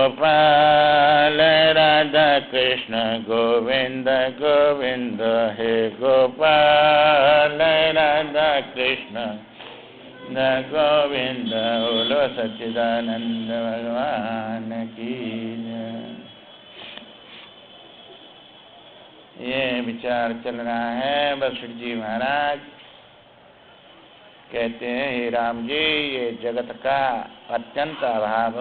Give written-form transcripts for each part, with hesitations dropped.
गोपाल राधा कृष्ण गोविंद गोविंद हे गोपाल राधा कृष्ण न गोविंद बोलो सच्चिदानंद भगवान की जय। ये विचार चल रहा है। वशिष्ठ जी महाराज कहते हैं, हे राम जी, ये जगत का अत्यंत अभाव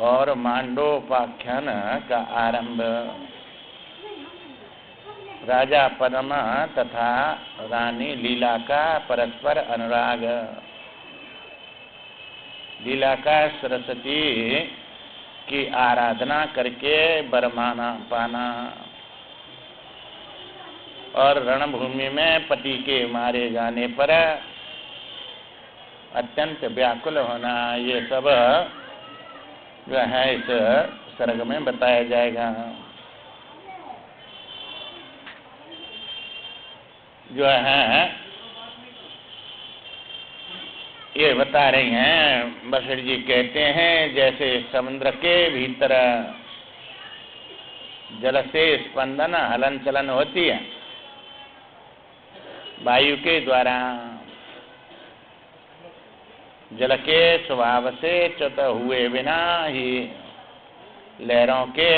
और मांडोपाख्यान का आरंभ, राजा पद्मा तथा रानी लीला का परस्पर अनुराग, लीला का सरस्वती की आराधना करके बरमाना पाना और रणभूमि में पति के मारे जाने पर अत्यंत व्याकुल होना, ये सब जो है इस सर्ग में बताया जाएगा। जो है ये बता रही हैं। वशिष्ठ जी कहते हैं, जैसे समुद्र के भीतर जल से स्पंदन हलन चलन होती है वायु के द्वारा, जल के स्वभाव से च्युत हुए बिना ही लहरों के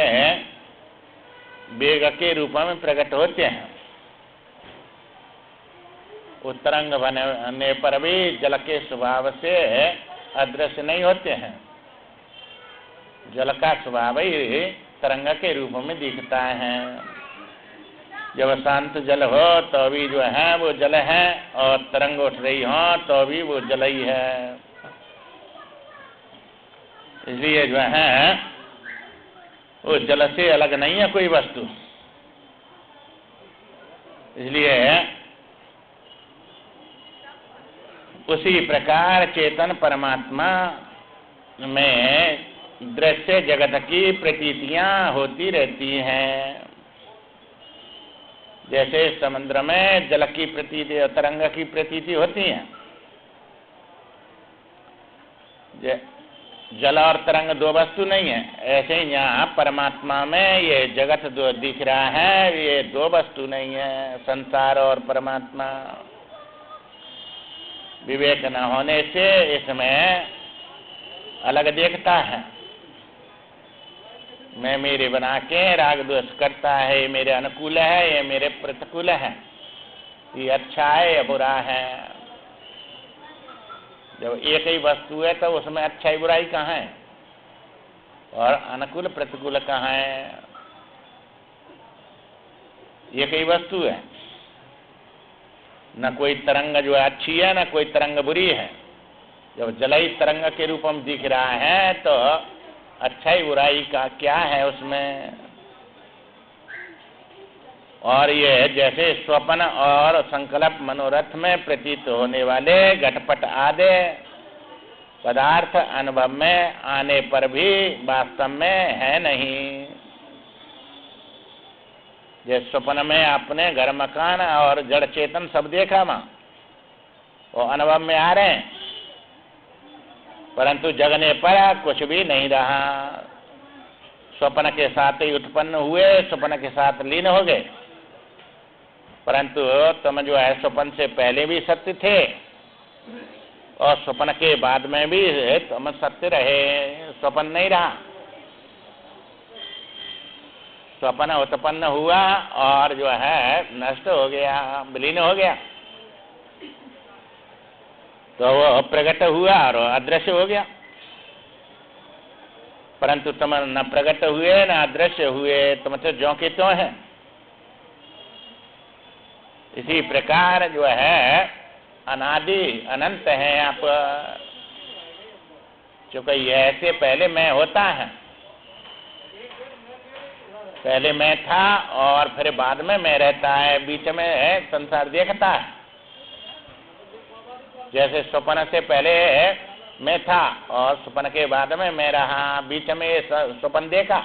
वेग के रूप में प्रकट होते हैं। उत्तरंग बनने पर भी जल के स्वभाव से अदृश्य नहीं होते हैं। जल का स्वभाव ही तरंग के रूप में दिखता है। जब शांत जल हो तो भी जो है वो जल है, और तरंग उठ रही हो तो भी वो जल ही है। इसलिए जो है वो जल से अलग नहीं है कोई वस्तु। इसलिए उसी प्रकार चेतन परमात्मा में दृश्य जगत की प्रतीतियां होती रहती हैं। जैसे समुद्र में जल की प्रतीति और तरंग की प्रतीति होती है। जल और तरंग दो वस्तु नहीं है, ऐसे ही यहाँ परमात्मा में ये जगत जो दिख रहा है ये दो वस्तु नहीं है। संसार और परमात्मा विवेक न होने से इसमें अलग देखता है। मैं मेरे बना के राग द्वेष करता है, ये मेरे अनुकूल है, ये मेरे प्रतिकूल है, ये अच्छा है, ये बुरा है। जब एक ही वस्तु है तो उसमें अच्छाई बुराई कहाँ है और अनुकूल प्रतिकूल कहाँ है? एक ही वस्तु है। न कोई तरंग जो है अच्छी है, न कोई तरंग बुरी है। जब जलई तरंग के रूप में दिख रहा है तो अच्छाई बुराई का क्या है उसमें? और ये जैसे स्वप्न और संकल्प मनोरथ में प्रतीत होने वाले घटपट आदि पदार्थ अनुभव में आने पर भी वास्तव में है नहीं। जैसे स्वप्न में आपने घर मकान और जड़ चेतन सब देखा वहां, वो अनुभव में आ रहे हैं, परंतु जगने पर कुछ भी नहीं रहा। स्वप्न के साथ ही उत्पन्न हुए, स्वप्न के साथ लीन हो गए, परंतु तुम जो है स्वप्न से पहले भी सत्य थे और स्वप्न के बाद में भी तुम सत्य रहे। स्वप्न नहीं रहा, स्वप्न उत्पन्न हुआ और जो है नष्ट हो गया, विलीन हो गया, तो वो प्रकट हुआ और अदृश्य हो गया। परंतु तुम न प्रकट हुए न अदृश्य हुए, तुम तो ज्यों के त्यों है। इसी प्रकार जो है अनादि अनंत है आप। चूंकि ये ऐसे पहले मैं होता है, पहले मैं था और फिर बाद में मैं रहता है, बीच में संसार देखता है। जैसे स्वप्न से पहले मैं था और स्वप्न के बाद में मैं रहा, बीच में स्वप्न देखा,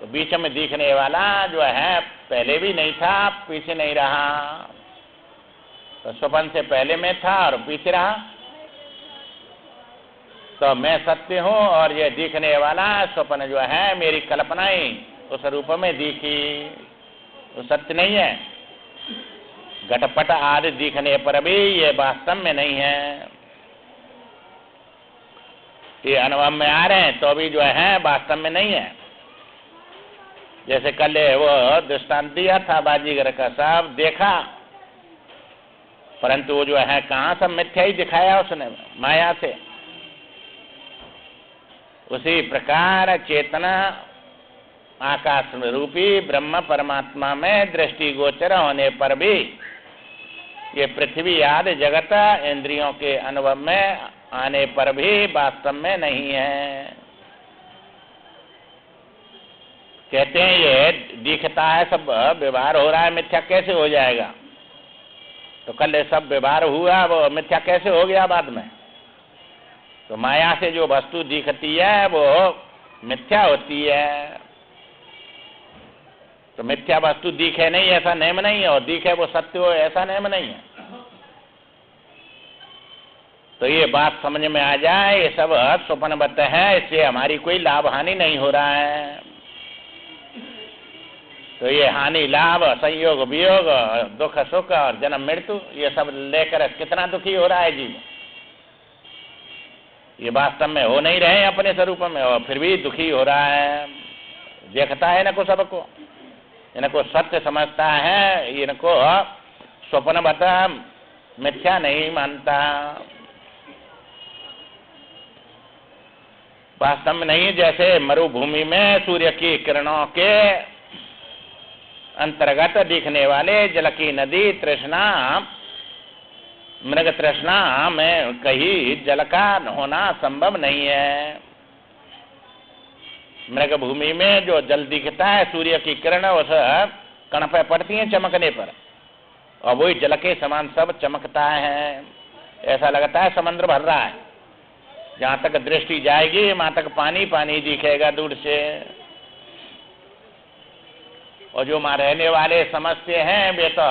तो बीच में दिखने वाला जो है पहले भी नहीं था, पीछे नहीं रहा। तो स्वप्न से पहले मैं था और पीछे रहा। तो मैं सत्य हूँ और ये दिखने वाला स्वप्न जो है मेरी कल्पनाएं उस रूप में दिखी, वो सत्य नहीं है। घटपट आदि दिखने पर भी ये वास्तव में नहीं है, ये अनुभव में आ रहे हैं तो भी जो है वास्तव में नहीं है। जैसे कल वो दृष्टांत दिया था बाजीगर का, सब देखा परंतु वो जो है कहाँ सब मिथ्या ही दिखाया उसने माया से। उसी प्रकार चेतना आकाश रूपी ब्रह्म परमात्मा में दृष्टिगोचर होने पर भी ये पृथ्वी आदि जगत इंद्रियों के अनुभव में आने पर भी वास्तव में नहीं है। कहते हैं ये दिखता है, सब व्यवहार हो रहा है, मिथ्या कैसे हो जाएगा? तो कल सब व्यवहार हुआ, वो मिथ्या कैसे हो गया बाद में? तो माया से जो वस्तु दिखती है वो मिथ्या होती है। तो मिथ्या वस्तु दिखे नहीं ऐसा नेम नहीं है, और दिखे वो सत्य हो ऐसा नेम नहीं है। तो ये बात समझ में आ जाए, ये सब स्वप्नवत है, इससे हमारी कोई लाभ हानि नहीं हो रहा है। तो ये हानि लाभ, संयोग वियोग, दुख सुख और जन्म मृत्यु, ये सब लेकर कितना दुखी हो रहा है जीव। ये वास्तव में हो नहीं रहे अपने स्वरूप में, और फिर भी दुखी हो रहा है। देखता है इनको, सबको, इनको सत्य समझता है, इनको स्वप्नवत मिथ्या नहीं मानता। वास्तव में नहीं। जैसे मरुभूमि में सूर्य की किरणों के अंतर्गत दिखने वाले जल की नदी तृष्णा, मृग तृष्णा में कहीं जल का होना संभव नहीं है। मृग भूमि में जो जल दिखता है, सूर्य की किरण उस कण पर पड़ती है चमकने पर, और वही जल के समान सब चमकता है। ऐसा लगता है समुद्र भर रहा है। जहाँ तक दृष्टि जाएगी वहां तक पानी पानी दिखेगा दूर से। और जो वहां रहने वाले समझते हैं वे तो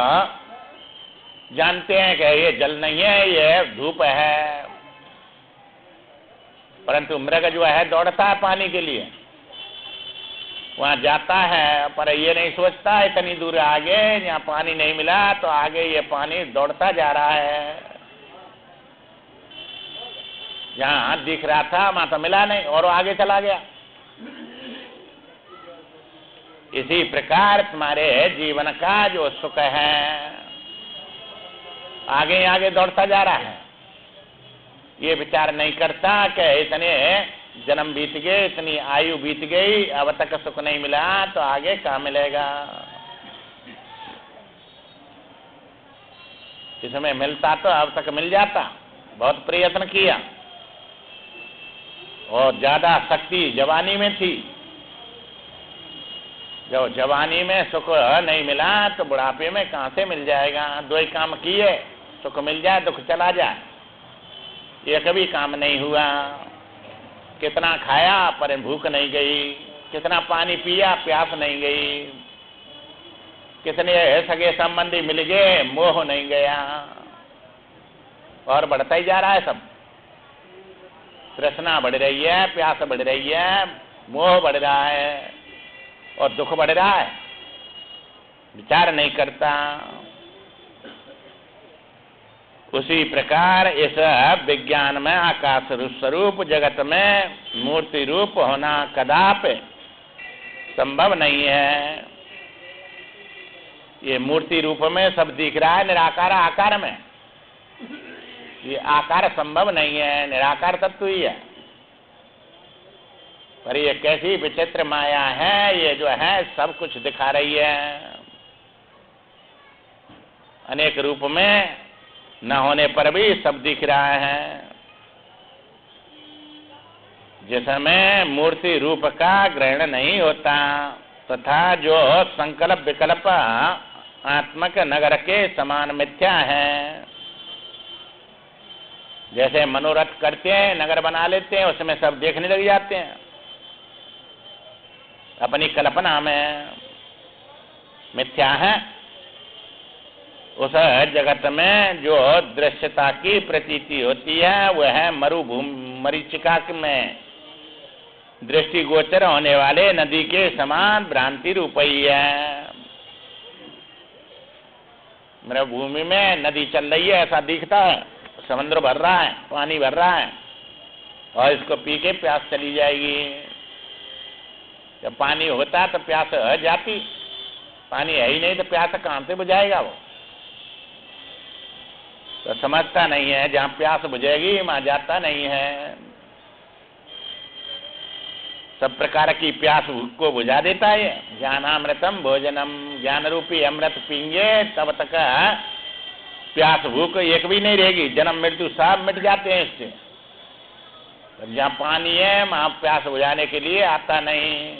जानते हैं कि ये जल नहीं है, ये धूप है। परंतु मृग जो है दौड़ता है पानी के लिए, वहां जाता है, पर ये नहीं सोचता इतनी दूर आगे यहाँ पानी नहीं मिला तो आगे ये पानी दौड़ता जा रहा है। जहाँ दिख रहा था वहां तो मिला नहीं और आगे चला गया। इसी प्रकार तुम्हारे जीवन का जो सुख है आगे आगे दौड़ता जा रहा है। ये विचार नहीं करता कि इतने जन्म बीत गए, इतनी आयु बीत गई, अब तक सुख नहीं मिला तो आगे क्या मिलेगा। इसमें मिलता तो अब तक मिल जाता, बहुत प्रयत्न किया और ज्यादा शक्ति जवानी में थी। जब जवानी में सुख नहीं मिला तो बुढ़ापे में कहां से मिल जाएगा। दो ही काम किए, सुख मिल जाए दुख चला जाए, ये कभी काम नहीं हुआ। कितना खाया पर भूख नहीं गई, कितना पानी पिया प्यास नहीं गई, कितने सगे संबंधी मिल गए मोह नहीं गया, और बढ़ता ही जा रहा है सब। तृष्णा बढ़ रही है, प्यास बढ़ रही है, मोह बढ़ रहा है और दुख बढ़ रहा है। विचार नहीं करता। उसी प्रकार इस विज्ञान में आकाश स्वरूप जगत में मूर्ति रूप होना कदापि संभव नहीं है। ये मूर्ति रूप में सब दिख रहा है निराकार आकार में, ये आकार संभव नहीं है, निराकार तत्व ही है। पर ये कैसी विचित्र माया है, ये जो है सब कुछ दिखा रही है। अनेक रूप में न होने पर भी सब दिख रहा है। जिसमें मूर्ति रूप का ग्रहण नहीं होता तथा जो संकल्प विकल्प आत्मक नगर के समान मिथ्या है। जैसे मनोरथ करते हैं, नगर बना लेते हैं, उसमें सब देखने लग जाते हैं अपनी कल्पना में, मिथ्या है। उस जगत में जो दृश्यता की प्रतीति होती है वह है मरुभूमि मरीचिका में दृष्टि गोचर होने वाले नदी के समान भ्रांति रूपी है। मरुभूमि में नदी चल रही है ऐसा दिखता है, समुद्र भर रहा है, पानी भर रहा है और इसको पी के प्यास चली जाएगी। जब पानी होता तो प्यास हो जाती, पानी है ही नहीं तो प्यास कहां से बुझाएगा वो। तो समझता नहीं है, जहां प्यास बुझेगी वहां जाता नहीं है। सब प्रकार की प्यास को बुझा देता है। ज्ञानामृतम भोजनम, ज्ञान रूपी अमृत पीएंगे तब तक प्यास भूख एक भी नहीं रहेगी, जन्म मृत्यु सब मिट जाते हैं इससे। जहाँ पानी है वहां प्यास बुझाने के लिए आता नहीं,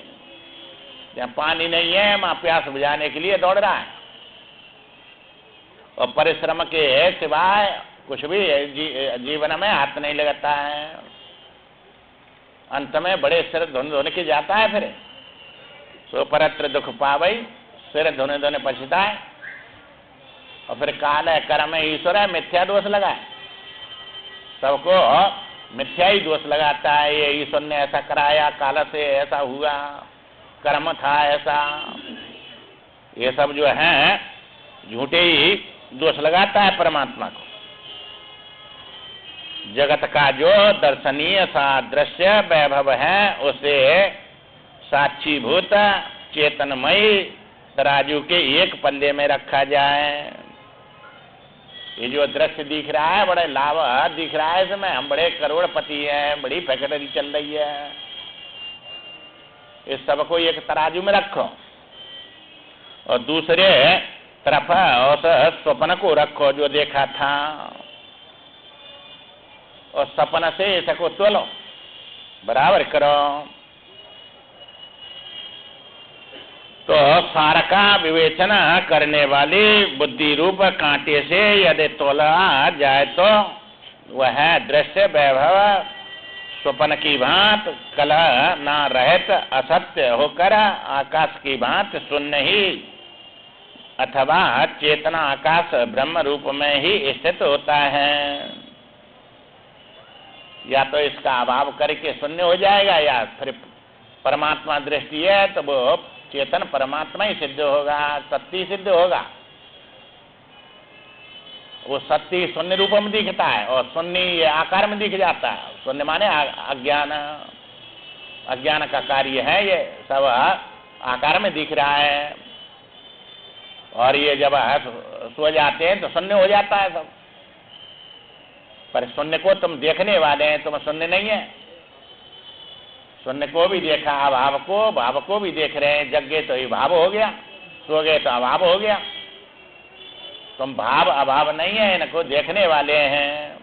जहाँ पानी नहीं है वहां प्यास बुझाने के लिए दौड़ रहा है। और परिश्रम के सिवाय कुछ भी जीवन में हाथ नहीं लगाता है। अंत में बड़े सिर धोने के जाता है, फिर सो परत्र दुख पावई, सिर धोने धोने पछता है। और फिर काल है, कर्म है, ईश्वर है, मिथ्या दोष लगाए। सबको मिथ्या ही दोष लगाता है। ये ईश्वर ने ऐसा कराया, काल से ऐसा हुआ, कर्म था ऐसा, ये सब जो है झूठे ही दोष लगाता है परमात्मा को। जगत का जो दर्शनीय सादृश्य वैभव है उसे साक्षीभूत चेतनमयी तराजू के एक पल्ले में रखा जाए। ये जो दृश्य दिख रहा है बड़े लाभ दिख रहा है, इसमें हम बड़े करोड़पति हैं, बड़ी फैक्ट्री चल रही है, इस सबको एक तराजू में रखो। और दूसरे तरफ उस स्वप्न को रखो जो देखा था, और सपन से इसको तोलो, बराबर करो। तो सार का विवेचन करने वाली बुद्धि रूप कांटे से यदि तोला जाए तो वह दृश्य वैभव स्वप्न की भांत कलह न रहत असत्य होकर आकाश की भांत शून्य ही अथवा चेतना आकाश ब्रह्म रूप में ही स्थित होता है। या तो इसका अभाव करके शून्य हो जाएगा, या फिर परमात्मा दृष्टि है तो वो चेतन परमात्मा ही सिद्ध होगा, सत्य सिद्ध होगा। वो सत्य शून्य रूप में दिखता है और शून्य आकार में दिख जाता है। शून्य माने अज्ञान, अज्ञान का कार्य है, ये सब आकार में दिख रहा है। और ये जब सो जाते हैं तो शून्य हो जाता है सब। पर शून्य को तुम देखने वाले हैं, तुम शून्य नहीं है। शून्य को भी देखा, अभाव को, भाव को भी देख रहे हैं। जग गए तो ये भाव हो गया, सो गए तो अभाव हो गया। तुम भाव अभाव नहीं है, इनको देखने वाले हैं।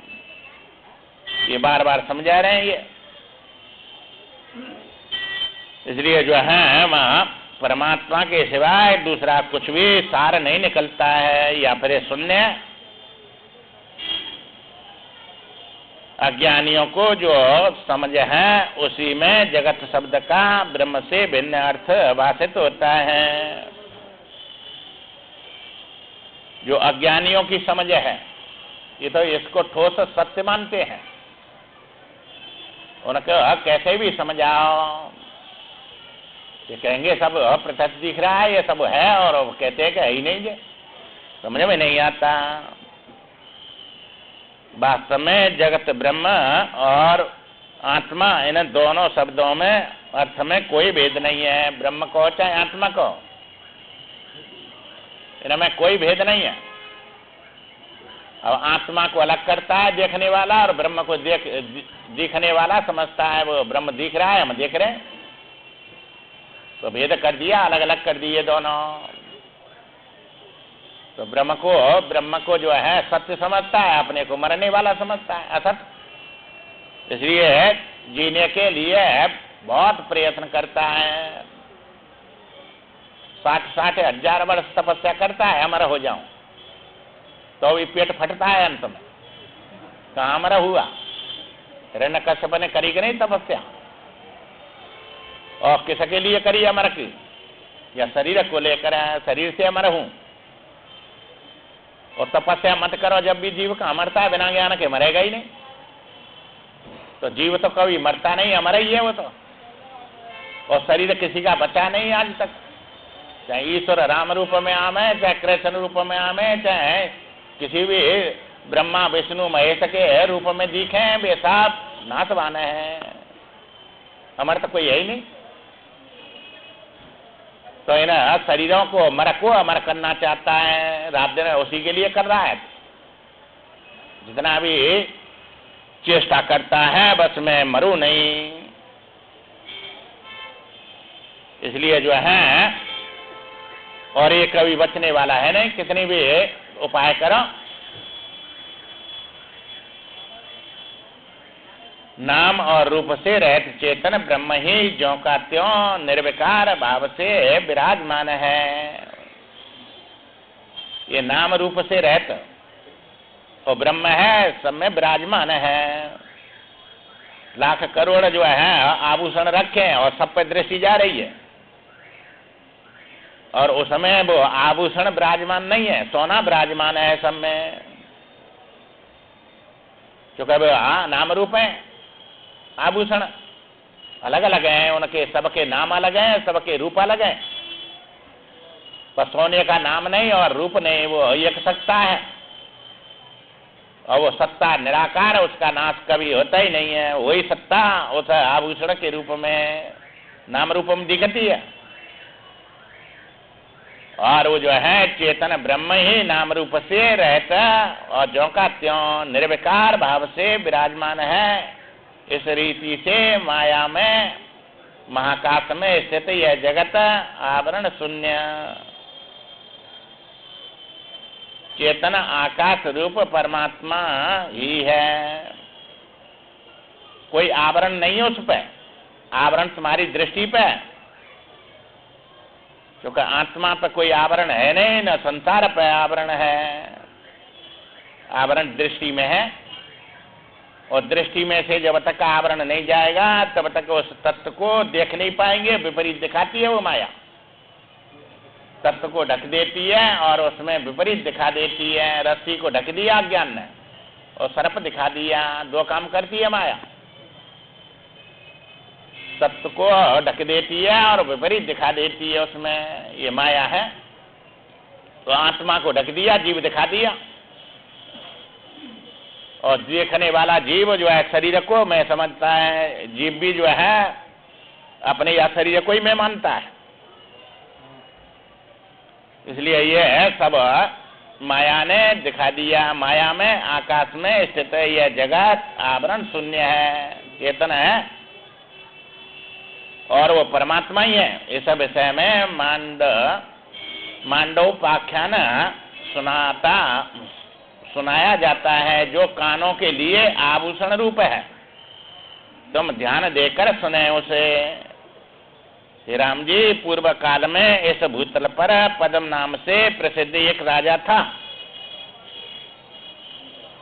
ये बार बार समझा रहे हैं ये। इसलिए जो है वहां परमात्मा के सिवाय दूसरा कुछ भी सार नहीं निकलता है, या फिर शून्य। अज्ञानियों को जो समझ है उसी में जगत शब्द का ब्रह्म से भिन्न अर्थ भाषित होता है। जो अज्ञानियों की समझ है ये तो इसको ठोस सत्य मानते हैं। उनको कैसे भी समझाओ, ये कहेंगे सब प्रत्यक्ष दिख रहा है, ये सब है, और कहते हैं कि है ही नहीं, ये समझ में नहीं आता। वास्तव में जगत ब्रह्म और आत्मा, इन दोनों शब्दों में अर्थ में कोई भेद नहीं है। ब्रह्म को चाहे आत्मा को, इनमें कोई भेद नहीं है। अब आत्मा को अलग करता है देखने वाला, और ब्रह्म को दिखने वाला समझता है वो ब्रह्म दिख रहा है, हम देख रहे हैं, तो भेद कर दिया, अलग अलग कर दिए दोनों। तो ब्रह्म को जो है सत्य समझता है, अपने को मरने वाला समझता है, असत्य। इसलिए जीने के लिए बहुत प्रयत्न करता है। 60 हजार वर्ष तपस्या करता है, अमर हो जाऊं, तो भी पेट फटता है अंत में। कहाँ अमर हुआ? हिरण्यकश्यप ने करी कि नहीं तपस्या? और किसके लिए करी अमर की? या शरीर को लेकर शरीर से अमर हूं? और तपस्या मत करो जब भी जीव का अमरता है, बिना ज्ञान के मरेगा ही नहीं। तो जीव तो कभी मरता नहीं, अमर ही है वो तो। और शरीर किसी का बचा नहीं आज तक, चाहे ईश्वर राम रूप में आवे, चाहे कृष्ण रूप में आवे, चाहे किसी भी ब्रह्मा विष्णु महेश के रूप में दिखे, वे सब नाशवान है, अमर तो कोई है ही नहीं। तो इन शरीरों को मर को अमर करना चाहता है, रात दिन उसी के लिए कर रहा है। जितना भी चेष्टा करता है बस मैं मरूं नहीं, इसलिए जो है, और ये कभी बचने वाला है नहीं, कितनी भी उपाय करो। नाम और रूप से रहित चेतन ब्रह्म ही ज्यों का त्यों निर्विकार भाव से विराजमान है। ये नाम रूप से रहित और ब्रह्म है, सब में विराजमान है। लाख करोड़ जो है आभूषण रखे हैं और सब पे दृष्टि जा रही है, और उसमें वो आभूषण विराजमान नहीं है, सोना विराजमान है सब में। क्योंकि नाम रूप है, आभूषण अलग अलग हैं, उनके सबके नाम अलग हैं, सबके रूप अलग हैं। पर सोने का नाम नहीं और रूप नहीं, वो एक सत्ता है, और वो सत्ता निराकार है, उसका नाश कभी होता ही नहीं है। वही सत्ता उस आभूषण के रूप में नाम रूप में दिखती है, और वो जो है चेतन ब्रह्म ही नाम रूप से रहता और ज्यों का त्यों निर्विकार भाव से विराजमान है। इस रीति से माया में महाकाश में स्थित यह जगत आवरण शून्य चेतन आकाश रूप परमात्मा ही है। कोई आवरण नहीं है उस पर, आवरण तुम्हारी दृष्टि पे, क्योंकि आत्मा पर कोई आवरण है नहीं, न संसार पर आवरण है। आवरण दृष्टि में है, और दृष्टि में से जब तक आवरण नहीं जाएगा तब तक उस तत्व को देख नहीं पाएंगे। विपरीत दिखाती है वो माया, तत्व को ढक देती है और उसमें विपरीत दिखा देती है। रस्सी को ढक दिया ज्ञान ने और सर्प दिखा दिया, दो काम करती है माया। तत्व को ढक देती है और विपरीत दिखा देती है, उसमें ये माया है। तो आत्मा को ढक दिया, जीव दिखा दिया, और देखने वाला जीव जो है शरीर को मैं समझता है, जीव भी जो है अपने या शरीर को ही मैं मानता है। इसलिए ये सब माया ने दिखा दिया। माया में आकाश में स्थित है यह जगत आवरण शून्य है, चेतन है, और वो परमात्मा ही है। इस विषय में मांडवोपाख्यान सुनाया जाता है, जो कानों के लिए आभूषण रूप है। तुम ध्यान देकर सुने उसे। श्री राम जी पूर्व काल में इस भूतल पर पद्म नाम से प्रसिद्ध एक राजा था।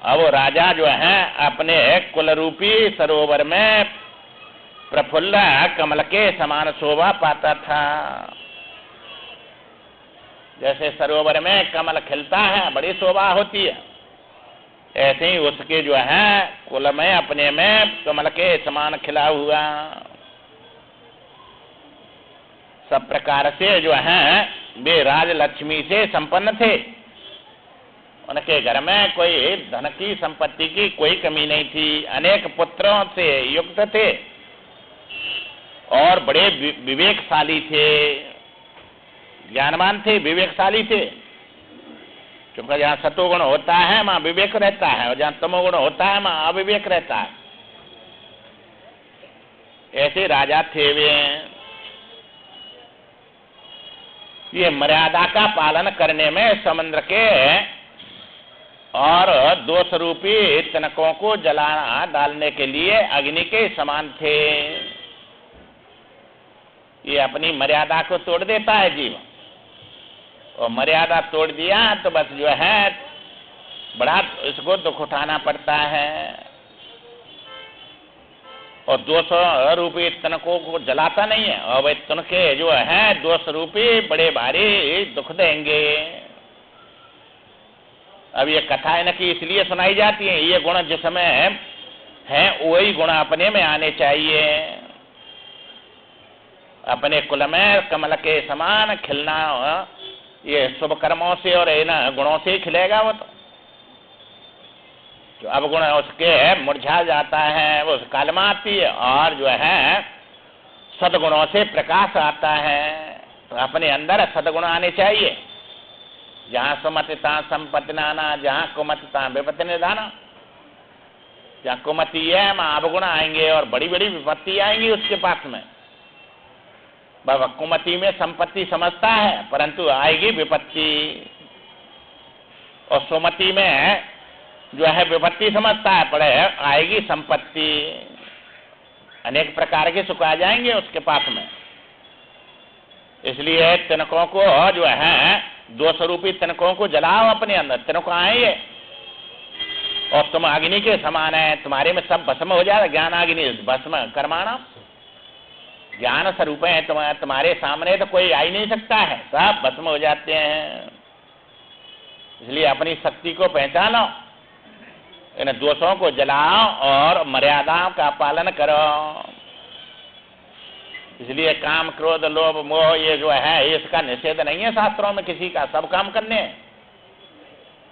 अब वो राजा जो है अपने कुल रूपी सरोवर में प्रफुल्ल कमल के समान शोभा पाता था। जैसे सरोवर में कमल खिलता है, बड़ी शोभा होती है, ऐसे ही उसके जो है कुल में अपने में कमल के समान खिला हुआ। सब प्रकार से जो है वे राज लक्ष्मी से संपन्न थे। उनके घर में कोई धन की संपत्ति की कोई कमी नहीं थी। अनेक पुत्रों से युक्त थे और बड़े विवेकशाली थे, ज्ञानवान थे, विवेकशाली थे। क्योंकि जहाँ सतोगुण होता है वहाँ विवेक रहता है, और जहाँ तमोगुण होता है वहाँ अविवेक रहता है। ऐसे राजा थे वे। ये मर्यादा का पालन करने में समुद्र के और दोष रूपी तनकों को जला डालने के लिए अग्नि के समान थे। ये अपनी मर्यादा को तोड़ देता है जीव, और मर्यादा तोड़ दिया तो बस जो है बड़ा इसको दुख उठाना पड़ता है। और दोष रूपी तनकों को जलाता नहीं है, और वे तनके जो है दोष रूपी बड़े भारी दुख देंगे। अब ये कथा इनकी इसलिए सुनाई जाती है, ये गुण जिसमें हैं वही गुण अपने में आने चाहिए। अपने कुल में कमल के समान खिलना ये शुभ कर्मों से और इन गुणों से ही खिलेगा वो। तो अब गुण उसके मुरझा जाता है, वो कालमा आती है, और जो है सदगुणों से प्रकाश आता है। तो अपने अंदर सदगुण आने चाहिए। जहाँ सुमतिता संपत्ति नाना, जहाँ कुमतिता विपत्ति निधाना। जहाँ कुमति है वहाँ अवगुण आएंगे और बड़ी बड़ी विपत्ति आएंगी उसके पास में। बाबा कुमति में संपत्ति समझता है परंतु आएगी विपत्ति, और सुमति में जो है विपत्ति समझता है पर आएगी संपत्ति। अनेक प्रकार के सुख आ जाएंगे उसके पास में। इसलिए तिनकों को जो है दोष रूपी तिनकों को जलाओ अपने अंदर। तिनकों आएंगे और तुम अग्नि के समान है, तुम्हारे में सब भस्म हो जाएगा। ज्ञान अग्नि भस्म कर्माणा, ज्ञान स्वरूप है तुम्हारे सामने, तो कोई आ ही नहीं सकता है, सब भस्म हो जाते हैं। इसलिए अपनी शक्ति को पहचानो, इन दोषों को जलाओ और मर्यादाओं का पालन करो। इसलिए काम क्रोध लोभ मोह ये जो है इसका निषेध नहीं है शास्त्रों में किसी का, सब काम करने।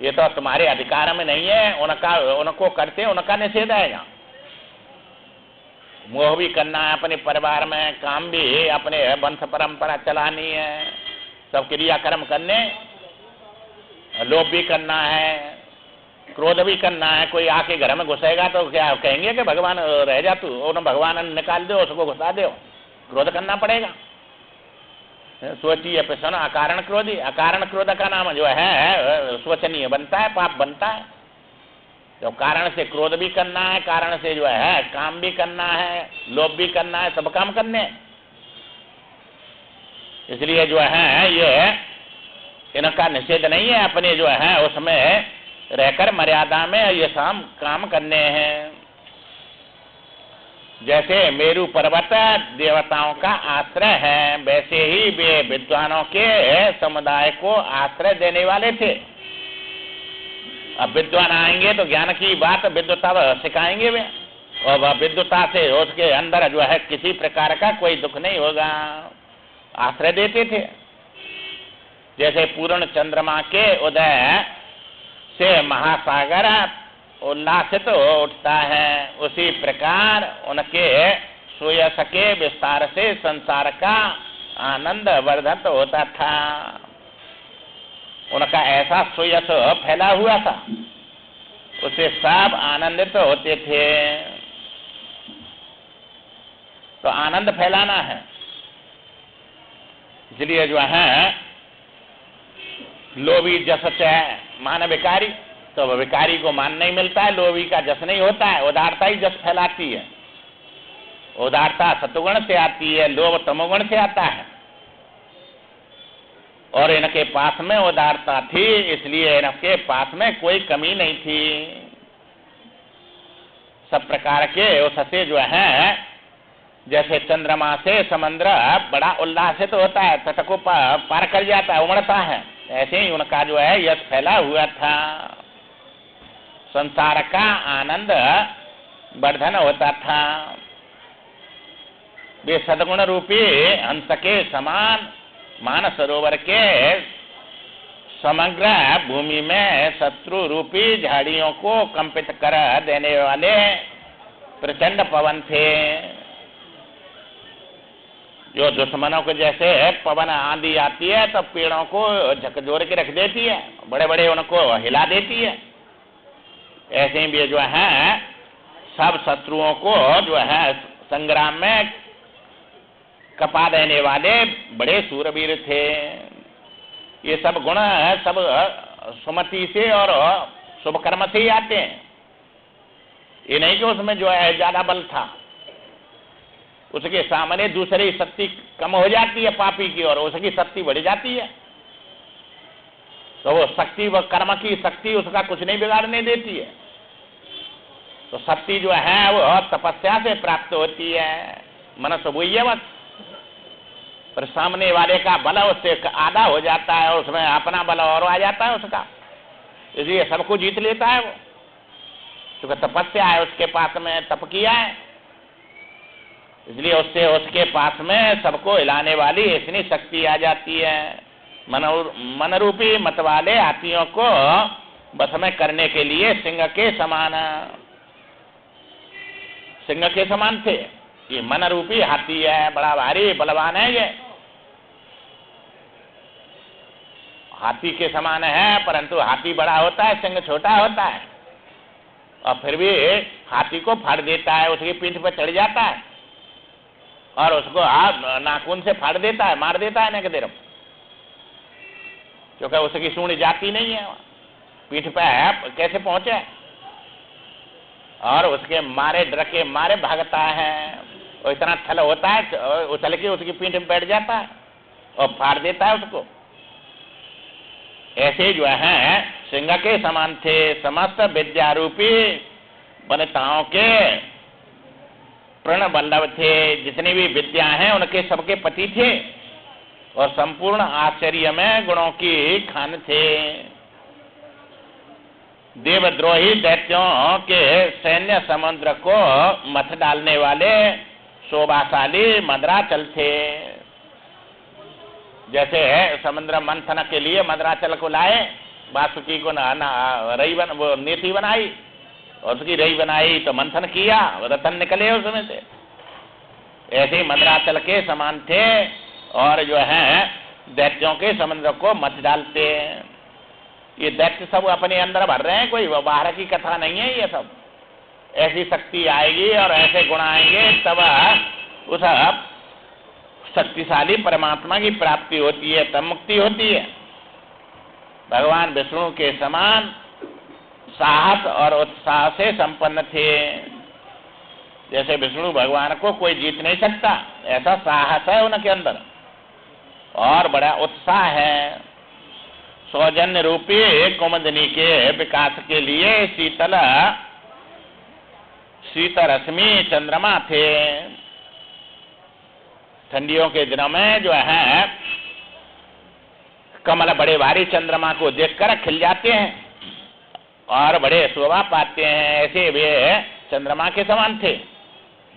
ये तो तुम्हारे अधिकार में नहीं है, उनको करते उनका निषेध आएगा। मोह भी करना है अपने परिवार में, काम भी अपने वंश परंपरा चलानी है, सब क्रियाकर्म करने। लोभ भी करना है, क्रोध भी करना है। कोई आके घर में घुसेगा तो क्या कहेंगे कि भगवान रह जा तू, और भगवान निकाल दो, उसको घुसा दो। क्रोध करना पड़ेगा। सोचिए प्रश्न, अकारण क्रोधी, अकारण क्रोध का नाम जो है शोचनीय बनता है, पाप बनता है। तो कारण से क्रोध भी करना है, कारण से जो है काम भी करना है, लोभ भी करना है, सब काम करने। इसलिए जो है ये इनका निषेध नहीं है, अपने जो है उसमें रहकर मर्यादा में ये सब काम करने हैं। जैसे मेरु पर्वत देवताओं का आश्रय है, वैसे ही वे विद्वानों के समुदाय को आश्रय देने वाले थे। अब विद्वान आएंगे तो ज्ञान की बात विद्वता सिखाएंगे वे, और वह विद्वता से उसके अंदर जो है किसी प्रकार का कोई दुख नहीं होगा, आश्रय देते थे। जैसे पूर्ण चंद्रमा के उदय से महासागर उल्लासित हो उठता है, उसी प्रकार उनके सुयश के विस्तार से संसार का आनंद वर्धित होता था। उनका ऐसा सुयश फैला हुआ था, उसे सब आनंदित होते थे। तो आनंद फैलाना है, इसलिए जो है लोभी जस चाहे मान विकारी, तो विकारी को मान नहीं मिलता है, लोभी का जस नहीं होता है। उदारता ही जस फैलाती है। उदारता सत्वगुण से आती है, लोभ तमोगुण से आता है। और इनके पास में उदारता थी, इसलिए इनके पास में कोई कमी नहीं थी। सब प्रकार के उससे जो है, जैसे चंद्रमा से समुद्र बड़ा उल्लासित होता है, तट को पार कर जाता है, उमड़ता है, ऐसे ही उनका जो है यश फैला हुआ था। संसार का आनंद वर्धन होता था। वे सद्गुण रूपी हंस के समान मानस सरोवर के समग्र भूमि में शत्रु रूपी झाड़ियों को कंपित कर देने वाले प्रचंड पवन थे। जो दुश्मनों को जैसे पवन आंधी आती है तो पेड़ों को झकझोर के रख देती है, बड़े बड़े उनको हिला देती है, ऐसे ही भी जो है सब शत्रुओं को जो है संग्राम में कपा देने वाले बड़े सूरवीर थे। ये सब गुण सब सुमति से और शुभ कर्म से ही आते हैं। ये नहीं कि उसमें जो है ज्यादा बल था, उसके सामने दूसरी शक्ति कम हो जाती है पापी की और उसकी शक्ति बढ़ जाती है। तो वो शक्ति, व कर्म की शक्ति उसका कुछ नहीं बिगाड़ने देती है। तो शक्ति जो है वो तपस्या से प्राप्त होती है, मनस वही है बस। पर सामने वाले का बल उससे आधा हो जाता है और उसमें अपना बल और आ जाता है उसका। इसलिए सबको जीत लेता है वो, क्योंकि तपस्या है उसके पास में, तप किया है, इसलिए उससे उसके पास में सबको हिलाने वाली इतनी शक्ति आ जाती है। मन रूपी मत वाले हाथियों को बस में करने के लिए सिंह के समान, सिंह के समान थे। ये मन रूपी हाथी है, बड़ा भारी बलवान है, ये हाथी के समान है, परंतु हाथी बड़ा होता है, सिंह छोटा होता है, और फिर भी हाथी को फाड़ देता है, उसकी पीठ पर चढ़ जाता है और उसको नाखून से फाड़ देता है, मार देता है ना देर, क्योंकि उसकी सूंड जाती नहीं है, पीठ पे है, कैसे पहुंचे, और उसके मारे डर के मारे भागता है, और इतना थल होता है, उछल के उसकी पीठ में बैठ जाता है और फाड़ देता है उसको। ऐसे जो है सिंह के समान थे, समस्त विद्यारूपी वनिताओं के प्रण वल्लभ थे, जितनी भी विद्या हैं उनके सबके पति थे, और संपूर्ण आश्चर्य में गुणों की खान थे। देवद्रोही दैत्यों के सैन्य समुद्र को मथ डालने वाले शोभाशाली मदराचल थे। जैसे समुद्र मंथन के लिए मदराचल को लाए, वासुकी को वो नीति बनाई, और उसकी रई बनाई तो मंथन किया, रतन निकले उसमें से, ऐसे ही मदराचल के समान थे, और जो है दैत्यों के समुद्र को मत डालते। ये दैत्य सब अपने अंदर भर रहे हैं, कोई बाहर की कथा नहीं है, ये सब ऐसी शक्ति आएगी और ऐसे गुण आएंगे तब उस शक्तिशाली परमात्मा की प्राप्ति होती है, तब मुक्ति होती है। भगवान विष्णु के समान साहस और उत्साह से संपन्न थे। जैसे विष्णु भगवान को कोई जीत नहीं सकता, ऐसा साहस है उनके अंदर और बड़ा उत्साह है। सौजन्य रूपी कुमुदिनी के विकास के लिए शीतरश्मि चंद्रमा थे। ठंडियों के दिनों में जो है कमल बड़े भारी चंद्रमा को देखकर खिल जाते हैं और बड़े शोभा पाते हैं, ऐसे वे चंद्रमा के समान थे।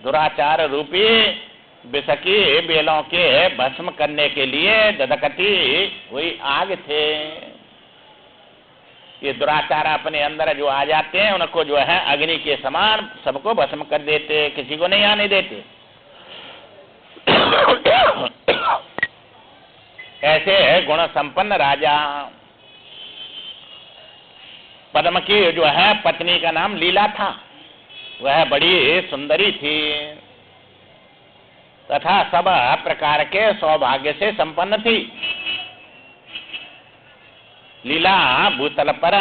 दुराचार रूपी विषकी बेलों के भस्म करने के लिए दधकती हुई आग थे। ये दुराचार अपने अंदर जो आ जाते हैं उनको जो है अग्नि के समान सबको भस्म कर देते, किसी को नहीं आने देते। ऐसे है गुण संपन्न राजा। पद्म की जो है पत्नी का नाम लीला था, वह बड़ी सुंदरी थी तथा सब प्रकार के सौभाग्य से संपन्न थी। लीला भूतल पर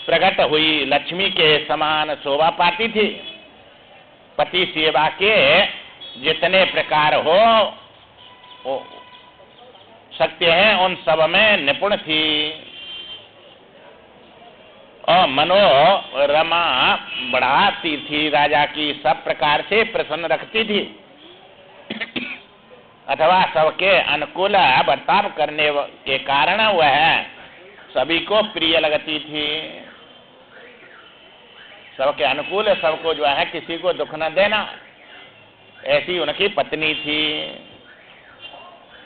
प्रकट हुई लक्ष्मी के समान शोभा पाती थी। पति सेवा के जितने प्रकार हो सकते हैं उन सब में निपुण थी और मनोरमा बढ़ाती थी, राजा की सब प्रकार से प्रसन्न रखती थी अथवा सबके अनुकूल बर्ताव करने के कारण वह सभी को प्रिय लगती थी। सबके अनुकूल, सबको जो है किसी को दुख न देना, ऐसी उनकी पत्नी थी।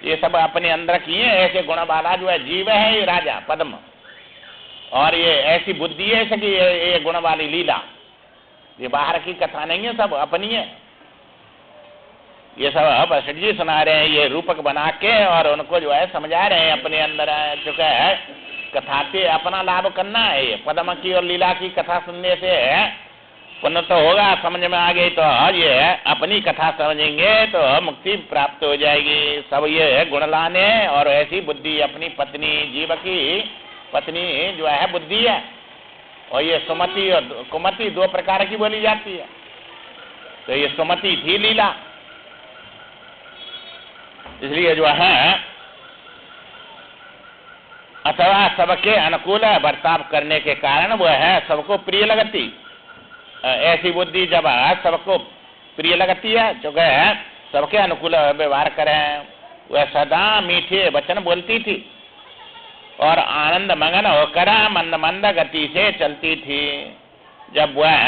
ये सब अपने अंदर किए ऐसे गुण वाला जो है जीव है ये राजा पद्म, और ये ऐसी बुद्धि है कि ये गुण वाली लीला, ये बाहर की कथा नहीं है, सब अपनी है। ये सब वशिष्ठ जी सुना रहे हैं ये रूपक बना के और उनको जो है समझा रहे हैं अपने अंदर चुका है। कथा से अपना लाभ करना है। ये पद्म की और लीला की कथा सुनने से पुण्य तो होगा, समझ में आ गई तो ये अपनी कथा समझेंगे तो मुक्ति प्राप्त हो जाएगी। सब ये गुण लाने और ऐसी बुद्धि अपनी पत्नी, जीव की पत्नी जो है बुद्धि है, और ये सुमति और कुमति दो प्रकार की बोली जाती है। तो ये सुमति थी लीला, इसलिए जो है अथवा सबके अनुकूल बर्ताव करने के कारण वह है सबको प्रिय लगती। ऐसी बुद्धि जब सबको प्रिय लगती है, जो है सबके अनुकूल व्यवहार करें, वह सदा मीठे वचन बोलती थी और आनंद मगन होकर मंद मंद गति से चलती थी। जब वह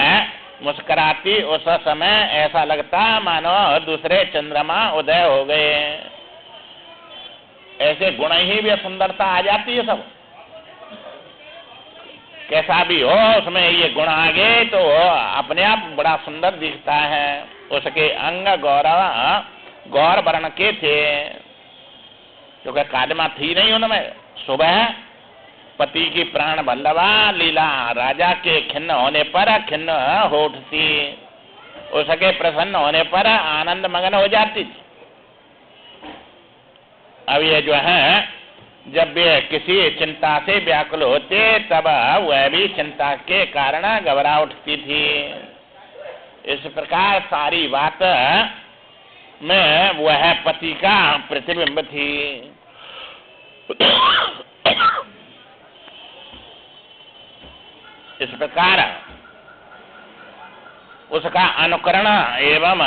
मुस्कुराती उस समय ऐसा लगता मानो दूसरे चंद्रमा उदय हो गए। ऐसे गुण ही भी सुंदरता आ जाती है। सब कैसा भी हो उसमें ये गुण आ गए तो अपने आप बड़ा सुंदर दिखता है। उसके अंग गौर वर्ण के थे, क्योंकि कादमा थी नहीं उनमें। सुबह पति की प्राण बल्लवा लीला राजा के खिन्न होने पर खिन्न हो उठती, उसके प्रसन्न होने पर आनंद मगन हो जाती थी। अब ये जो है जब वे किसी चिंता से व्याकुल होते तब वह भी चिंता के कारण घबरा उठती थी। इस प्रकार सारी बात में वह पति का प्रतिबिंब थी। इस प्रकार उसका अनुकरण एवं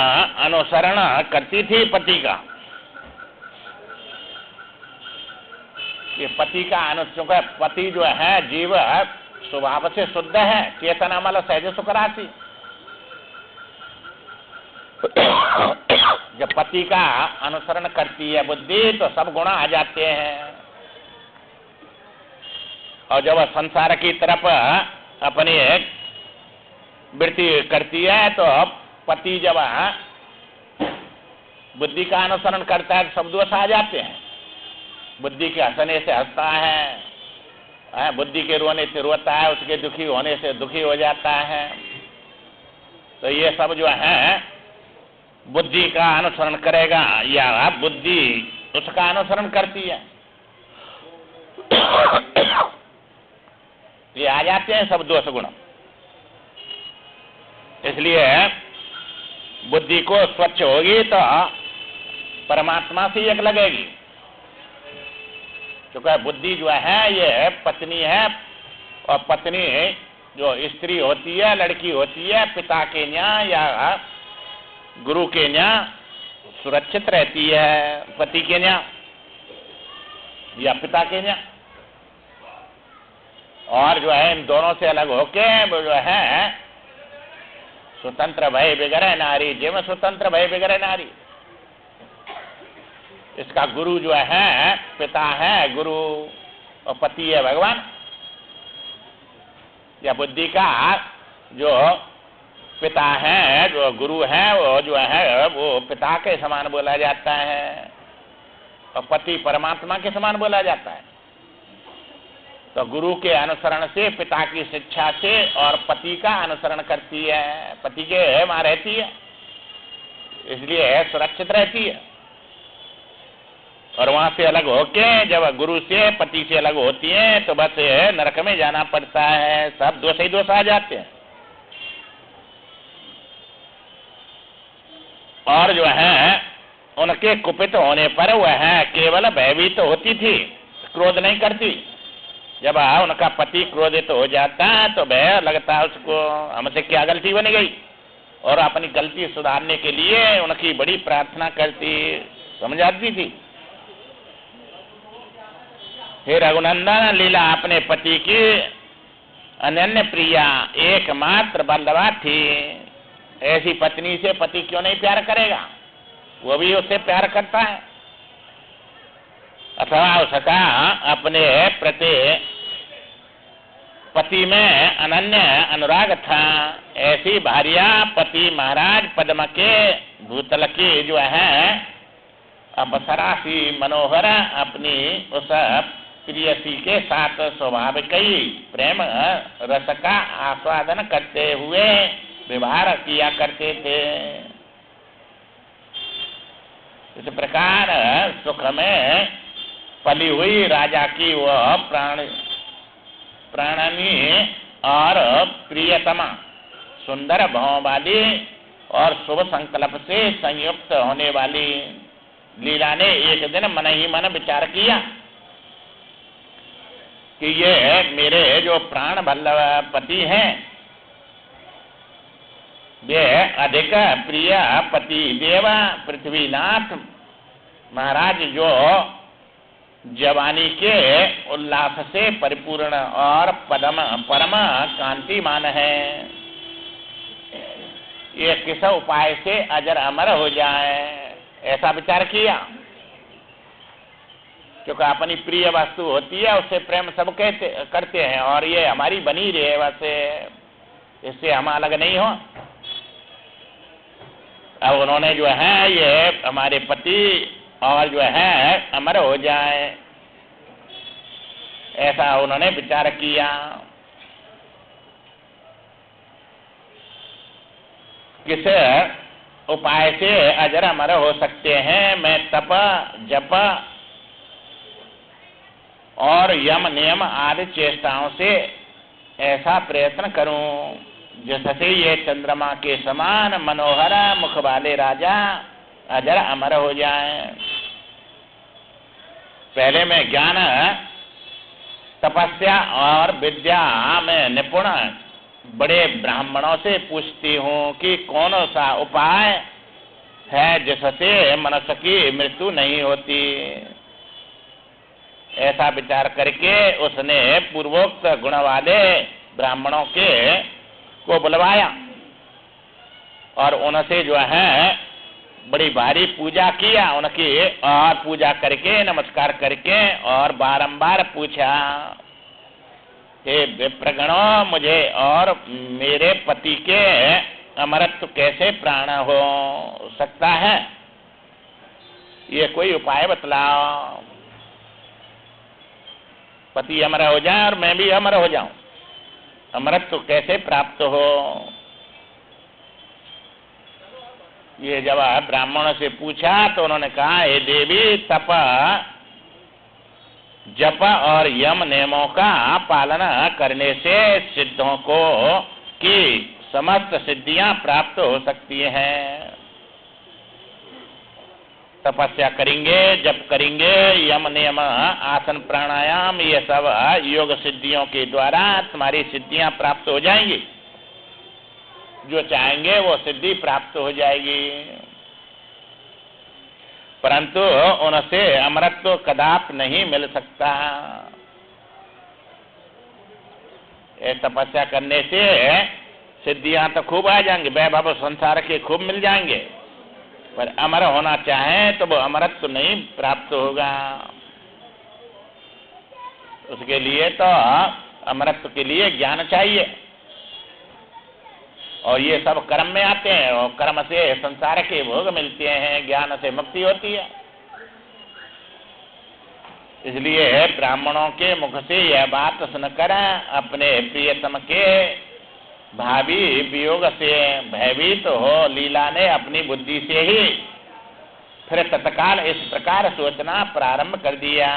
अनुसरण करती थी पति का। ये पति का अनुसरण, पति जो है जीव स्वभाव से शुद्ध है, चेतन अमल सहज सुख राशि। जब पति का अनुसरण करती है बुद्धि तो सब गुण आ जाते हैं। और जब संसार की तरफ अपनी वृत्ति करती है तो पति जब बुद्धि का अनुसरण करता है तो सब दोष आ जाते हैं। बुद्धि के हंसने से हंसता है, बुद्धि के रोने से रोता है, उसके दुखी होने से दुखी हो जाता है। तो ये सब जो है बुद्धि का अनुसरण करेगा या बुद्धि उसका अनुसरण करती है, ये आ जाते हैं सब दोष गुण। इसलिए बुद्धि को स्वच्छ होगी तो परमात्मा से एक लगेगी। क्योंकि बुद्धि जो है ये पत्नी है, और पत्नी जो स्त्री होती है, लड़की होती है, पिता के न्याय या गुरु के न्याय सुरक्षित रहती है, पति के न्याय या पिता के न्याय। और जो है इन दोनों से अलग होके वो जो है स्वतंत्र भय बिगड़े नारी, जिम स्वतंत्र भय बिगड़े नारी। इसका गुरु जो है पिता है गुरु, और पति है भगवान। या बुद्धि का जो पिता है, जो गुरु है, वो जो है वो पिता के समान बोला जाता है, और पति परमात्मा के समान बोला जाता है। तो गुरु के अनुसरण से, पिता की शिक्षा से, और पति का अनुसरण करती है, पति के वहां रहती है, इसलिए सुरक्षित रहती है। और वहां से अलग होके जब गुरु से, पति से अलग होती है तो बस नरक में जाना पड़ता है। सब दोष ही दोष आ जाते हैं। और जो है उनके कुपित होने पर वह केवल भयभीत होती थी, क्रोध नहीं करती। जब उनका पति क्रोधित हो जाता है तो भय लगता है उसको, हमसे क्या गलती बन गई, और अपनी गलती सुधारने के लिए उनकी बड़ी प्रार्थना करती, समझाती थी। हे रघुनंदन, लीला अपने पति की अनन्य प्रिया एकमात्र बल्लवा थी। ऐसी पत्नी से पति क्यों नहीं प्यार करेगा, वो भी उससे प्यार करता है। अथवा उसका अपने प्रति पति में अनन्य अनुराग था। ऐसी भार्या पति महाराज पद्म के भूतल की जो है अप्सरासी मनोहर अपनी उस प्रियसी के साथ स्वाभाविक प्रेम रस का आस्वादन करते हुए व्यवहार किया करते थे। इस प्रकार सुख में पली हुई राजा की वह प्राणनी और प्रियतमा सुंदर भाव वाली और शुभ संकल्प से संयुक्त होने वाली लीला ने एक दिन मन ही मन विचार किया कि ये मेरे जो प्राण बल्लभ पति हैं, वे अधिक प्रिय पति देव पृथ्वीनाथ महाराज जो जवानी के उल्लास से परिपूर्ण और परम कांतिमान है। ये किस उपाय से अजर अमर हो जाए, ऐसा विचार किया। क्योंकि अपनी प्रिय वस्तु होती है, उससे प्रेम सब करते हैं, और ये हमारी बनी रहे, वैसे इससे हम अलग नहीं हो। अब उन्होंने जो है ये हमारे पति और जो है अमर हो जाए, ऐसा उन्होंने विचार किया। किस उपाय से अजर अमर हो सकते हैं? मैं तप जप और यम नियम आदि चेष्टाओं से ऐसा प्रयत्न करूं जिससे ये चंद्रमा के समान मनोहर मुख वाले राजा अजर अमर हो जाएं। पहले मैं ज्ञान तपस्या और विद्या में निपुण बड़े ब्राह्मणों से पूछती हूँ कि कौन सा उपाय है जिससे मनुष्य की मृत्यु नहीं होती। ऐसा विचार करके उसने पूर्वोक्त गुण वाले ब्राह्मणों को बुलवाया और उनसे जो है बड़ी भारी पूजा किया उनकी, और पूजा करके नमस्कार करके और बारंबार पूछा, हे विप्रगणों, मुझे और मेरे पति के अमरत्व कैसे प्राण हो सकता है? ये कोई उपाय बतलाओ। पति अमर हो जाए और मैं भी अमर हो जाऊं, अमरत्व कैसे प्राप्त हो? ये जब ब्राह्मणों से पूछा तो उन्होंने कहा, हे देवी, तप जप और यम नियमों का पालन करने से सिद्धों को की समस्त सिद्धियां प्राप्त हो सकती हैं। तपस्या करेंगे, जप करेंगे, यम नियम आसन प्राणायाम, ये सब योग सिद्धियों के द्वारा तुम्हारी सिद्धियां प्राप्त हो जाएंगी। जो चाहेंगे वो सिद्धि प्राप्त हो जाएगी, परंतु उनसे अमरत्व कदाप नहीं मिल सकता। तपस्या करने से सिद्धियां तो खूब आ जाएंगे, वैभव संसार के खूब मिल जाएंगे, पर अमर होना चाहे तो वो अमरत्व नहीं प्राप्त होगा। उसके लिए तो अमरत्व के लिए ज्ञान चाहिए, और ये सब कर्म में आते हैं, और कर्म से संसार के भोग मिलते हैं, ज्ञान से मुक्ति होती है। इसलिए ब्राह्मणों के मुख से यह बात सुनकर अपने प्रियतम के भावी वियोग से भयभीत हो लीला ने अपनी बुद्धि से ही फिर तत्काल इस प्रकार सोचना प्रारंभ कर दिया।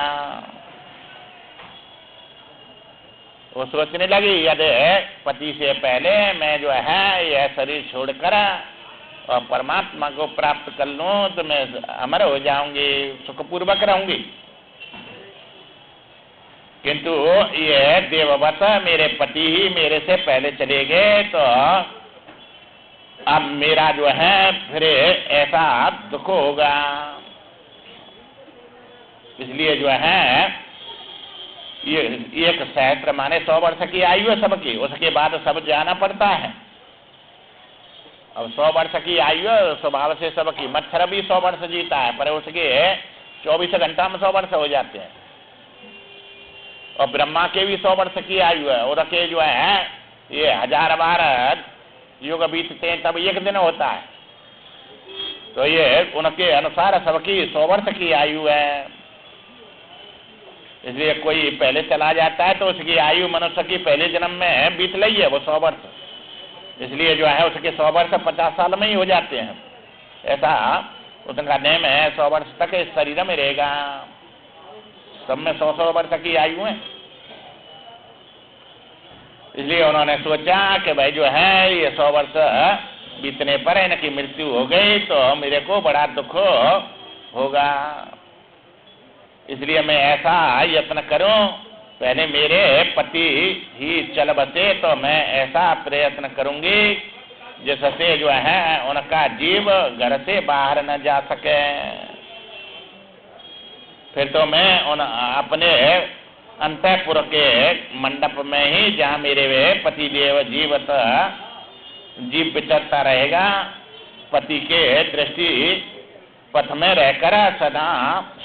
वो सोचने लगी, यदि पति से पहले मैं जो है यह शरीर छोड़कर और परमात्मा को प्राप्त कर लूं तो मैं अमर हो जाऊंगी, सुखपूर्वक रहूंगी। किंतु ये देववत मेरे पति ही मेरे से पहले चले गए, तो अब मेरा जो है फिर ऐसा दुख होगा। इसलिए जो है ये एक सहस्त्र माने 100 वर्ष की आयु है सबकी, उसके बाद सब जाना पड़ता है। अब 100 वर्ष की आयु स्वभाव से सबकी, मच्छर भी 100 वर्ष जीता है, पर उसके 24 घंटा में 100 वर्ष हो जाते हैं। और ब्रह्मा के भी 100 वर्ष की आयु है, और के जो है ये 1000 बार युग बीतते हैं तब एक दिन होता है। तो ये उनके अनुसार सबकी 100 वर्ष की आयु है। इसलिए कोई पहले चला जाता है तो उसकी आयु मनुष्य की पहले जन्म में बीत रही है वो 100 वर्ष। इसलिए जो है उसके 100 वर्ष 50 साल में ही हो जाते हैं, ऐसा उनका नेम है। 100 वर्ष तक इस शरीर में रहेगा, सब में 100 वर्ष की आयु है। इसलिए उन्होंने सोचा कि भाई जो है ये 100 वर्ष बीतने पर इनकी मृत्यु हो गई तो मेरे को बड़ा दुख होगा। इसलिए मैं ऐसा यत्न करूं, पहले मेरे पति ही चल बसे तो मैं ऐसा प्रयत्न करूंगी जिससे जो है उनका जीव घर से बाहर न जा सके। फिर तो मैं उन अपने अंतःपुर के मंडप में ही, जहाँ मेरे वे पति देव जीव विचरता रहेगा, पति के दृष्टि पथ में रहकर सदा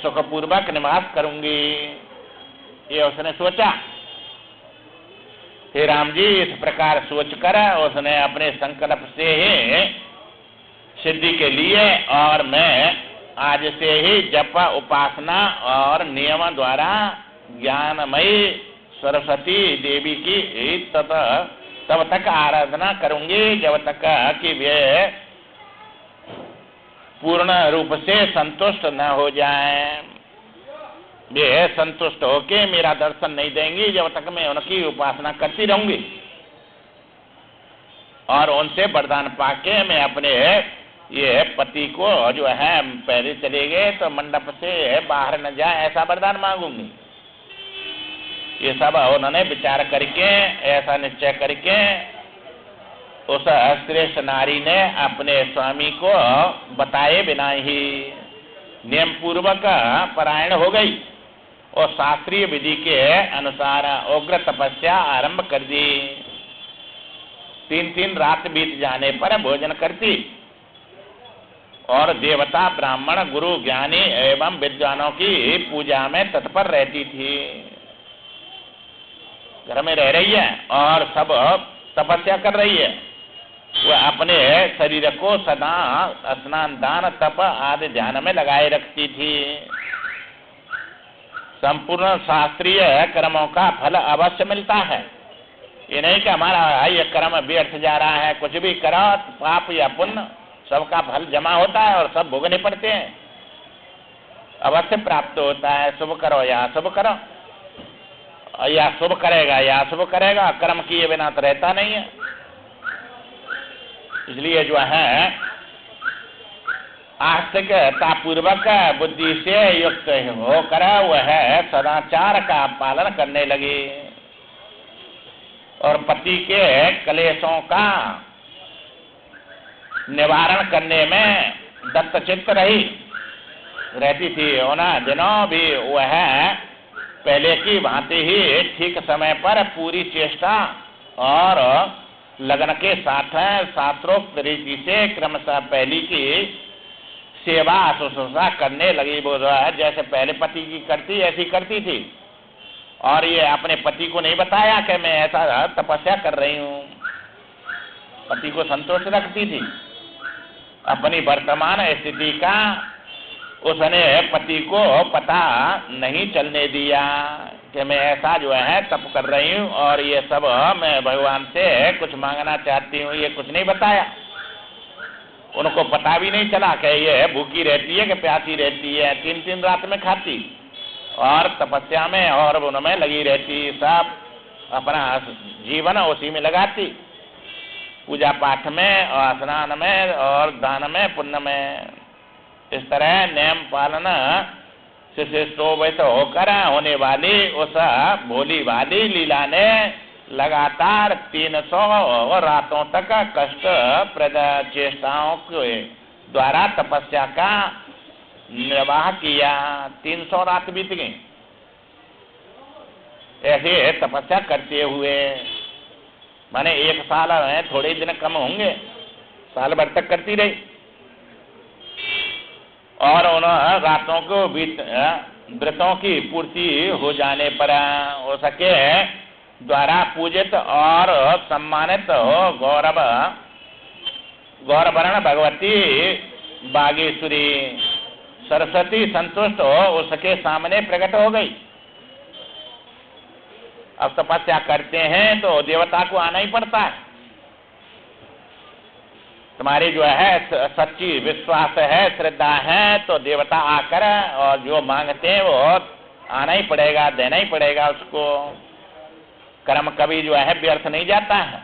सुखपूर्वक निवास करूंगी। ये उसने सोचा। हे राम जी, इस प्रकार सोचकर उसने अपने संकल्प से ही सिद्धि के लिए और मैं आज से ही जप, उपासना और नियम द्वारा ज्ञानमयी सरस्वती देवी की तब तक आराधना करूंगी जब तक कि वे पूर्ण रूप से संतुष्ट न हो जाएं। वे संतुष्ट होके मेरा दर्शन नहीं देंगी जब तक मैं उनकी उपासना करती रहूंगी। और उनसे वरदान पाके मैं अपने ये पति को जो है पहले चले गए तो मंडप से बाहर न जाए, ऐसा वरदान मांगूंगी। ये सब उन्होंने विचार करके, ऐसा निश्चय करके उस श्रेष्ठ नारी ने अपने स्वामी को बताए बिना ही नियम पूर्वक परायण हो गई और शास्त्रीय विधि के अनुसार उग्र तपस्या आरंभ कर दी। 3 रात बीत जाने पर भोजन करती और देवता, ब्राह्मण, गुरु, ज्ञानी एवं विद्वानों की पूजा में तत्पर रहती थी। घर में रह रही है और सब तपस्या कर रही है। वह अपने शरीर को सदा स्नान, दान, तप आदि ध्यान में लगाए रखती थी। संपूर्ण शास्त्रीय कर्मों का फल अवश्य मिलता है। ये नहीं कि हमारा ये कर्म व्यर्थ जा रहा है, कुछ भी करो पाप या पुण्य सबका फल जमा होता है और सब भोगने पड़ते हैं, अवश्य प्राप्त होता है। शुभ करो या अशुभ करो, या शुभ करेगा या अशुभ करेगा, कर्म किए बिना तो रहता नहीं है। इसलिए जो है आस्तिकता पूर्वक बुद्धि से युक्त होकर वह सदाचार का पालन करने लगी और पति के क्लेशों का निवारण करने में दत्तचित्त रहती थी। उन दिनों भी वह पहले की भांति ही ठीक समय पर पूरी चेष्टा और लगन के साथ शास्त्रोक्त रीति से क्रमशः पहली की सेवा शुश्रूषा करने लगी। वो जैसे पहले पति की करती ऐसी करती थी और ये अपने पति को नहीं बताया कि मैं ऐसा तपस्या कर रही हूँ। पति को संतोष रखती थी। अपनी वर्तमान स्थिति का उसने पति को पता नहीं चलने दिया कि मैं ऐसा जो है तप कर रही हूँ और ये सब मैं भगवान से कुछ मांगना चाहती हूँ, ये कुछ नहीं बताया। उनको पता भी नहीं चला कि ये भूखी रहती है कि प्यासी रहती है। 3 रात में खाती और तपस्या में और उनमें लगी रहती, सब अपना जीवन उसी में लगाती, पूजा पाठ में और स्नान में और दान में, पुण्य में। इस तरह नियम पालन से शिष्टोवैत होकर होने वाली उस भोली वाली लीला ने लगातार 300 रातों तक कष्ट प्रद चेष्टाओं के द्वारा तपस्या का निर्वाह किया। 300 रात बीत गई ऐसे तपस्या करते हुए। माने 1 साल में थोड़े दिन कम होंगे, साल भर तक करती रही और उन रातों को व्रतों की पूर्ति हो जाने पर उसके द्वारा पूजित और सम्मानित हो गौरवर्ण भगवती बागेश्वरी सरस्वती संतुष्ट हो उसके सामने प्रकट हो गई। अब तपस्या करते हैं तो देवता को आना ही पड़ता है। तुम्हारी जो है सच्ची विश्वास है, श्रद्धा है तो देवता आकर और जो मांगते हैं वो आना ही पड़ेगा, देना ही पड़ेगा उसको। कर्म कभी जो है व्यर्थ नहीं जाता है,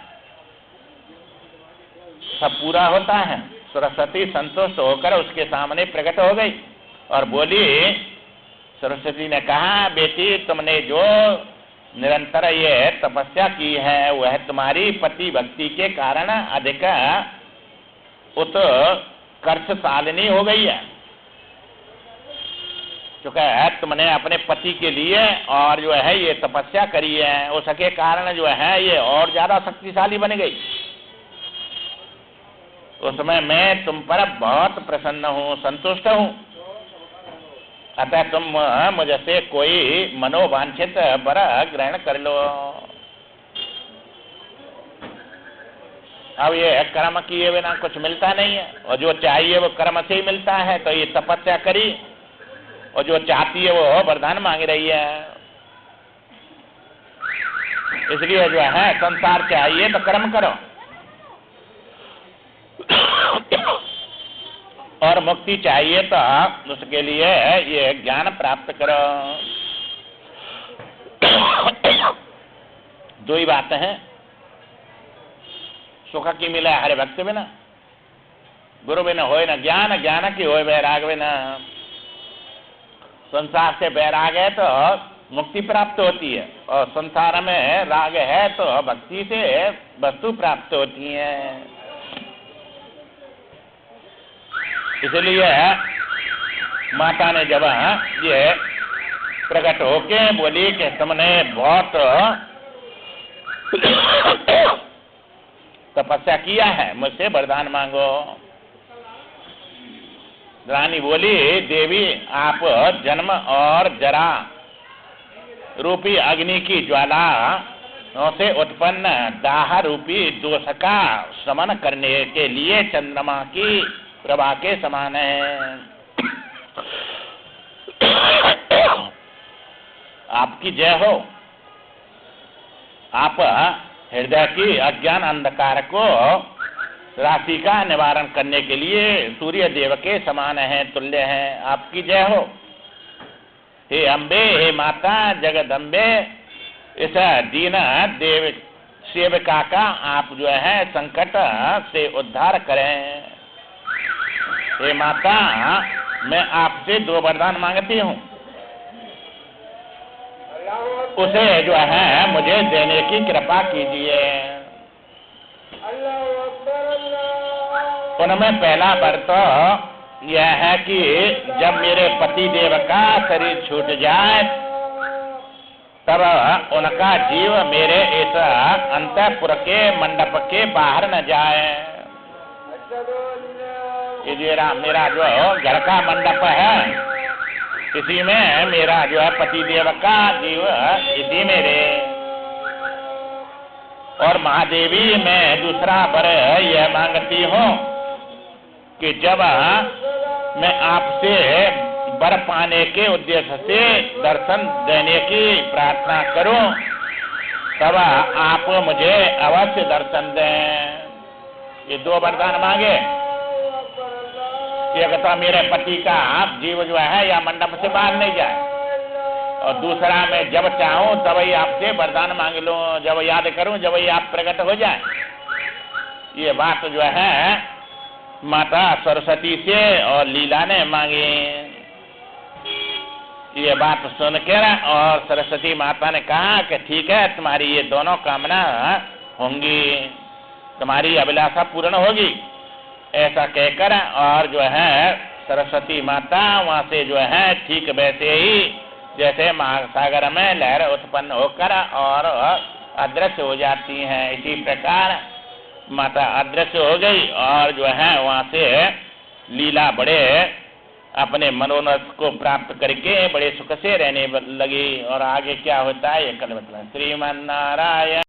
सब पूरा होता है। सरस्वती संतुष्ट होकर उसके सामने प्रकट हो गई और बोली, सरस्वती ने कहा, बेटी तुमने जो निरंतर ये तपस्या की है वह तुम्हारी पति भक्ति के कारण अधिक उत्कर्षशालिनी हो गई है। चूँकि तुमने अपने पति के लिए और जो है ये तपस्या करी है, उसके कारण जो है ये और ज्यादा शक्तिशाली बन गई। उसमें मैं तुम पर बहुत प्रसन्न हूँ, संतुष्ट हूँ। अतः तुम मुझसे कोई मनोवांछित वर ग्रहण कर लो। अब ये कर्म किए बिना कुछ मिलता नहीं है, और जो चाहिए वो कर्म से ही मिलता है। तो ये तपस्या करी और जो चाहती है वो वरदान मांग रही है। इसलिए जो है संसार चाहिए तो कर्म करो, और मुक्ति चाहिए तो उसके लिए ये ज्ञान प्राप्त करो। दो ही बातें हैं, सुख की मिले हरे भक्त बिना, गुरु बिना होए न ज्ञान, ज्ञान की होए वैराग बिना। संसार से वैराग है तो मुक्ति प्राप्त होती है, और संसार में राग है तो भक्ति से वस्तु प्राप्त होती है। इसलिए माता ने जब ये प्रकट होके बोली कि तुमने बहुत तपस्या किया है, मुझसे वरदान मांगो। रानी बोली, देवी आप जन्म और जरा रूपी अग्नि की ज्वाला से उत्पन्न दाह रूपी दोष का शमन करने के लिए चंद्रमा की प्रभा के समान है। आपकी जय हो। आप हृदय की अज्ञान अंधकार को राशि का निवारण करने के लिए सूर्य देव के समान है, तुल्य है। आपकी जय हो। हे अम्बे, हे माता जगदम्बे, इस दीन देव सेविका का आप जो है संकट से उद्धार करें। हे माता, मैं आपसे दो वरदान मांगती हूँ, उसे जो है मुझे देने की कृपा कीजिए। उनमें पहला वर तो यह है कि जब मेरे पति देव का शरीर छूट जाए तब उनका जीव मेरे इस अंतःपुर के मंडप के बाहर न जाए। ये मेरा जो घर का मंडप है, इसी में मेरा जो है पति देव का जीव इसी में रहे। और महादेवी, मैं दूसरा वर यह मांगती हूँ कि जब मैं आपसे वर पाने के उद्देश्य से दर्शन देने की प्रार्थना करूं, तब आप मुझे अवश्य दर्शन दें। ये दो वरदान मांगे। एक तो मेरे पति का आप जीव जो है या मंडप से बाहर नहीं जाए, और दूसरा मैं जब चाहूं तब ही आपसे वरदान मांग लूं, जब याद करूं जब ही आप प्रकट हो जाए। ये बात जो है माता सरस्वती से और लीला ने मांगी। ये बात सुनकर और सरस्वती माता ने कहा कि ठीक है, तुम्हारी ये दोनों कामना होंगी, तुम्हारी अभिलाषा पूर्ण होगी। ऐसा कहकर और जो है सरस्वती माता वहां से जो है ठीक वैसे ही जैसे महासागर में लहर उत्पन्न होकर और अदृश्य हो जाती हैं, इसी प्रकार माता अदृश्य हो गई और जो है वहां से लीला बड़े अपने मनोरथ को प्राप्त करके बड़े सुख से रहने लगी। और आगे क्या होता है ये कल बतला। श्रीमन नारायण।